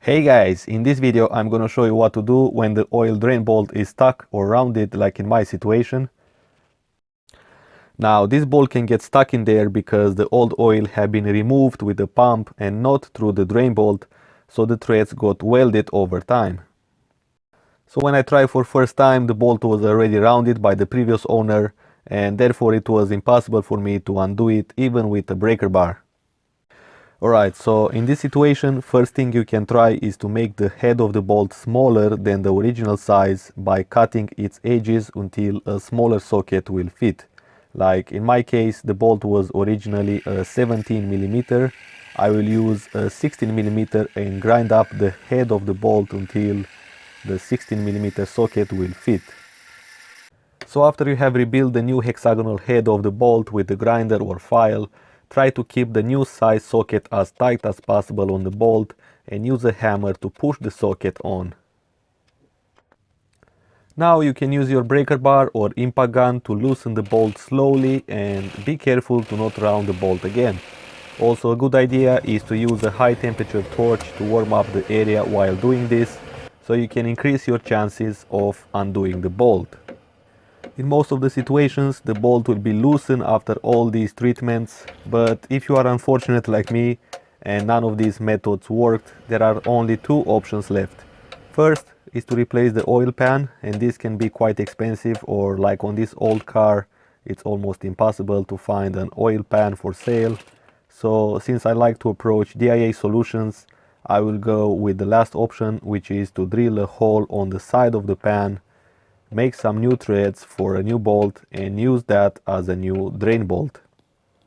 Hey guys, in this video I'm gonna show you what to do when the oil drain bolt is stuck or rounded like in my situation. Now this bolt can get stuck in there because the old oil have been removed with the pump and not through the drain bolt, so the threads got welded over time. So when I tried for first time, the bolt was already rounded by the previous owner and therefore it was impossible for me to undo it even with a breaker bar. Alright, so in this situation, first thing you can try is to make the head of the bolt smaller than the original size by cutting its edges until a smaller socket will fit. Like in my case, the bolt was originally a 17mm. I will use a 16mm and grind up the head of the bolt until the 16mm socket will fit. So after you have rebuilt the new hexagonal head of the bolt with the grinder or file, try to keep the new size socket as tight as possible on the bolt and use a hammer to push the socket on. Now you can use your breaker bar or impact gun to loosen the bolt slowly and be careful to not round the bolt again. Also a good idea is to use a high temperature torch to warm up the area while doing this, so you can increase your chances of undoing the bolt. In most of the situations, the bolt will be loosened after all these treatments, but if you are unfortunate like me and none of these methods worked, there are only two options left. First is to replace the oil pan, and this can be quite expensive, or like on this old car, it's almost impossible to find an oil pan for sale. So since I like to approach DIY solutions, I will go with the last option, which is to drill a hole on the side of the pan, make some new threads for a new bolt and use that as a new drain bolt.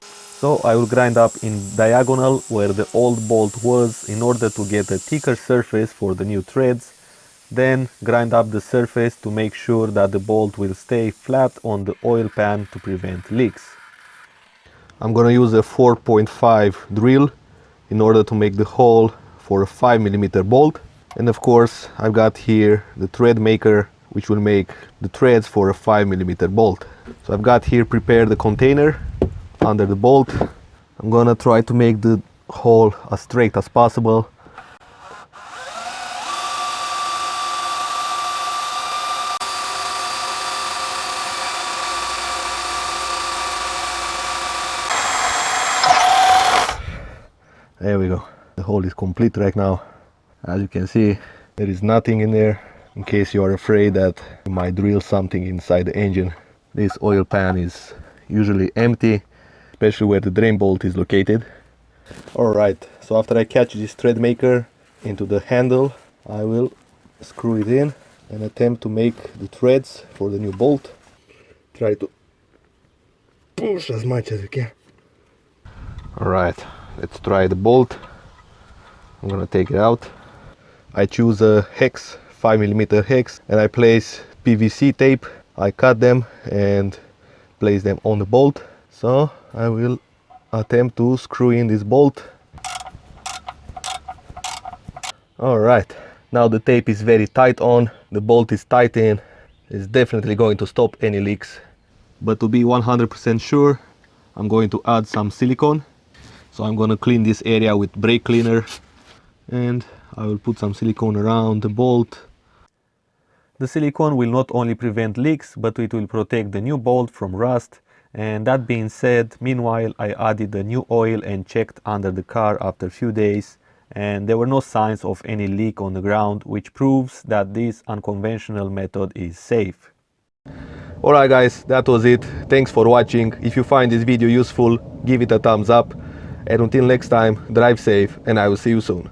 So I will grind up in diagonal where the old bolt was in order to get a thicker surface for the new threads. Then grind up the surface to make sure that the bolt will stay flat on the oil pan to prevent leaks. I'm gonna use a 4.5 drill in order to make the hole for a 5mm bolt. And of course I've got here the thread maker, which will make the threads for a 5mm bolt. So I've got here prepared the container under the bolt. I'm gonna try to make the hole as straight as possible. There we go. The hole is complete right now. As you can see, there is nothing in there. In case you are afraid that you might drill something inside the engine, this oil pan is usually empty, especially where the drain bolt is located. Alright, so after I catch this thread maker into the handle, I will screw it in and attempt to make the threads for the new bolt. Try to push as much as you can. Alright, let's try the bolt. I'm gonna take it out. I choose a hex, 5mm hex, and I place PVC tape. I cut them and place them on the bolt. So I will attempt to screw in this bolt. Alright, now the tape is very tight on, the bolt is tight in. It's definitely going to stop any leaks. But to be 100% sure, I'm going to add some silicone. So I'm going to clean this area with brake cleaner, and I will put some silicone around the bolt. The silicone will not only prevent leaks, but it will protect the new bolt from rust. And that being said, meanwhile I added the new oil and checked under the car after a few days, and there were no signs of any leak on the ground, which proves that this unconventional method is safe. Alright guys, that was it. Thanks for watching. If you find this video useful, give it a thumbs up. And until next time, drive safe, and I will see you soon.